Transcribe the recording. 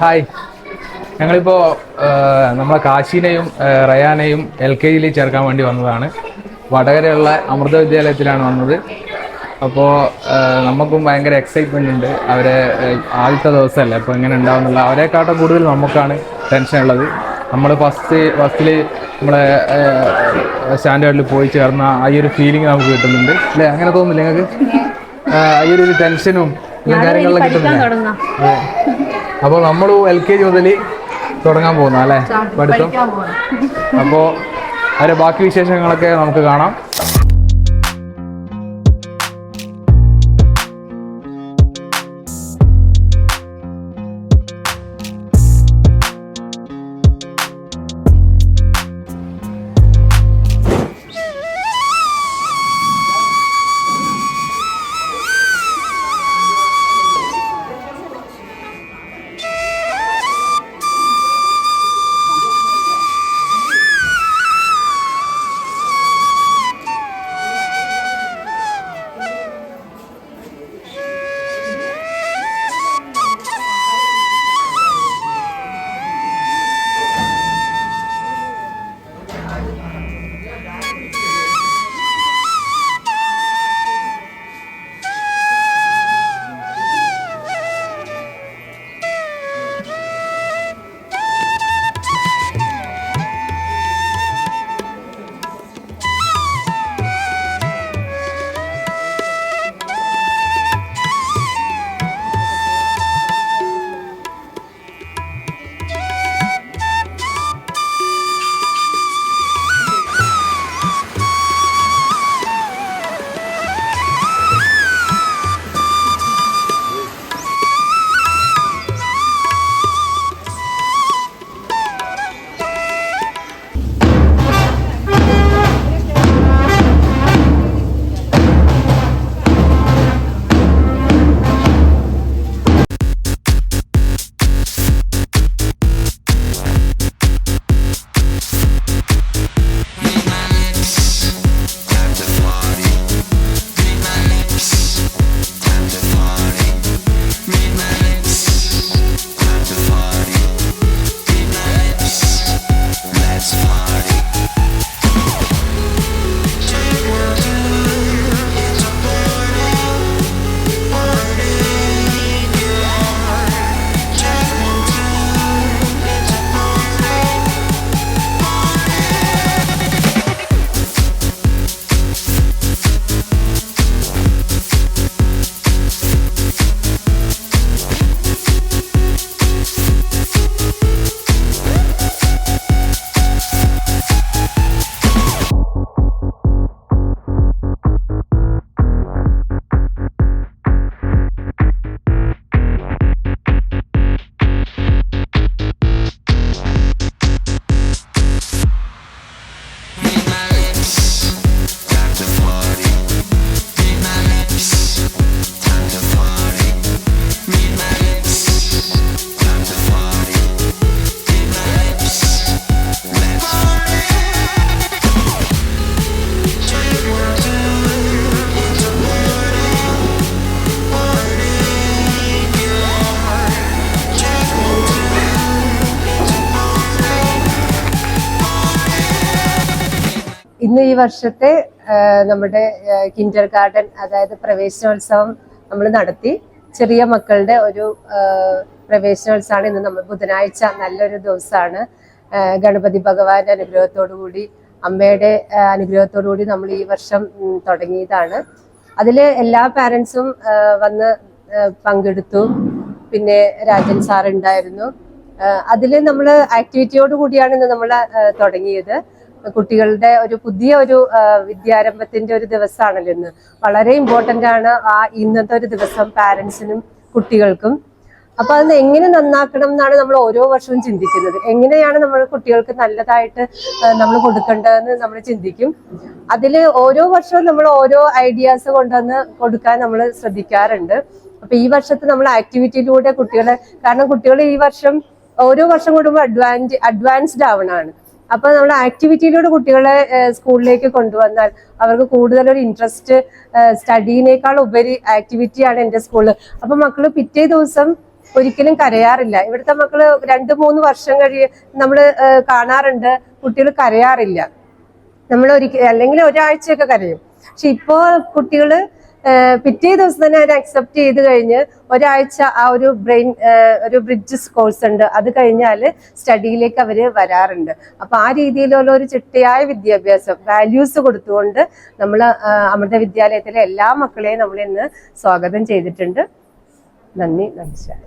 Hi, ഞങ്ങളിപ്പോൾ നമ്മളെ കാശിനെയും റയാനെയും LKG ചേർക്കാൻ വേണ്ടി വന്നതാണ്. വടകരയുള്ള അമൃത വിദ്യാലയത്തിലാണ് വന്നത്. അപ്പോൾ നമുക്കും ഭയങ്കര എക്സൈറ്റ്മെൻ്റ് ഉണ്ട്. അവരെ ആദ്യത്തെ ദിവസമല്ലേ, അപ്പോൾ എങ്ങനെ ഉണ്ടാവുന്നില്ല, അവരെക്കാട്ടും കൂടുതൽ നമുക്കാണ് ടെൻഷൻ ഉള്ളത്. നമ്മൾ ഫസ്റ്റിൽ നമ്മളെ സ്റ്റാൻഡേർഡിൽ പോയി ചേർന്ന ആ ഒരു ഫീലിംഗ് നമുക്ക് കിട്ടുന്നുണ്ട് അല്ലേ? അങ്ങനെ തോന്നുന്നില്ല നിങ്ങൾക്ക്? ഈ ഒരു ടെൻഷനും കാര്യങ്ങളിലും കിട്ടുന്നില്ല. അപ്പോൾ നമ്മൾ LKG മുതൽ തുടങ്ങാൻ പോകുന്ന അല്ലേ പഠിത്തം. അപ്പോൾ അതിൻ്റെ ബാക്കി വിശേഷങ്ങളൊക്കെ നമുക്ക് കാണാം. ഇന്ന് ഈ വർഷത്തെ നമ്മുടെ കിൻഡർ ഗാർഡൻ അതായത് പ്രവേശനോത്സവം നമ്മൾ നടത്തി. ചെറിയ മക്കളുടെ ഒരു പ്രവേശനോത്സവമാണ് ഇന്ന്. നമ്മൾ ബുധനാഴ്ച നല്ലൊരു ദിവസമാണ്. ഗണപതി ഭഗവാന്റെ അനുഗ്രഹത്തോടു കൂടി, അമ്മയുടെ അനുഗ്രഹത്തോടു കൂടി നമ്മൾ ഈ വർഷം തുടങ്ങിയതാണ്. അതിൽ എല്ലാ പാരൻസും വന്ന് പങ്കെടുത്തു. പിന്നെ രാജൻ സാർ ഉണ്ടായിരുന്നു. അതിൽ നമ്മൾ ആക്ടിവിറ്റിയോട് കൂടിയാണ് ഇന്ന് നമ്മൾ തുടങ്ങിയത്. കുട്ടികളുടെ ഒരു പുതിയ ഒരു വിദ്യാരംഭത്തിന്റെ ഒരു ദിവസമാണല്ലോ ഇന്ന്. വളരെ ഇമ്പോർട്ടന്റ് ആണ് ഇന്നത്തെ ഒരു ദിവസം പാരന്റ്സിനും കുട്ടികൾക്കും. അപ്പൊ അത് എങ്ങനെ നന്നാക്കണം എന്നാണ് നമ്മൾ ഓരോ വർഷവും ചിന്തിക്കുന്നത്. എങ്ങനെയാണ് നമ്മൾ കുട്ടികൾക്ക് നല്ലതായിട്ട് നമ്മൾ കൊടുക്കേണ്ടതെന്ന് നമ്മൾ ചിന്തിക്കും. അതിൽ ഓരോ വർഷവും നമ്മൾ ഓരോ ഐഡിയാസ് കൊണ്ടുവന്ന് കൊടുക്കാൻ നമ്മൾ ശ്രദ്ധിക്കാറുണ്ട്. അപ്പൊ ഈ വർഷത്തെ നമ്മൾ ആക്ടിവിറ്റിയിലൂടെ കുട്ടികളെ, കാരണം കുട്ടികൾ ഈ വർഷം ഓരോ വർഷം കൂടുമ്പോൾ അഡ്വാൻസ്ഡ് ആവണാണ്. അപ്പൊ നമ്മൾ ആക്ടിവിറ്റിയിലൂടെ കുട്ടികളെ സ്കൂളിലേക്ക് കൊണ്ടുവന്നാൽ അവർക്ക് കൂടുതലൊരു ഇൻട്രസ്റ്റ്, സ്റ്റഡീനേക്കാൾ ഉപരി ആക്ടിവിറ്റിയാണ് എൻ്റെ സ്കൂളിൽ. അപ്പൊ മക്കള് പിറ്റേ ദിവസം ഒരിക്കലും കരയാറില്ല. ഇവിടുത്തെ മക്കള് 2-3 വർഷം നമ്മള് കാണാറുണ്ട്, കുട്ടികൾ കരയാറില്ല. നമ്മൾ അല്ലെങ്കിൽ ഒരാഴ്ചയൊക്കെ കരയും. പക്ഷെ ഇപ്പോ കുട്ടികള് പിറ്റേ ദിവസം തന്നെ അത് അക്സെപ്റ്റ് ചെയ്ത് കഴിഞ്ഞ് ഒരാഴ്ച ആ ഒരു ഒരു ബ്രിഡ്ജ് കോഴ്സ് ഉണ്ട്, അത് കഴിഞ്ഞാൽ സ്റ്റഡിയിലേക്ക് അവര് വരാറുണ്ട്. അപ്പൊ ആ രീതിയിലുള്ള ഒരു ചിട്ടയായ വിദ്യാഭ്യാസം, വാല്യൂസ് കൊടുത്തുകൊണ്ട് നമ്മൾ അമൃത വിദ്യാലയത്തിലെ എല്ലാ മക്കളെയും നമ്മൾ ഇന്ന് സ്വാഗതം ചെയ്തിട്ടുണ്ട്. നന്ദി, നമസ്കാരം.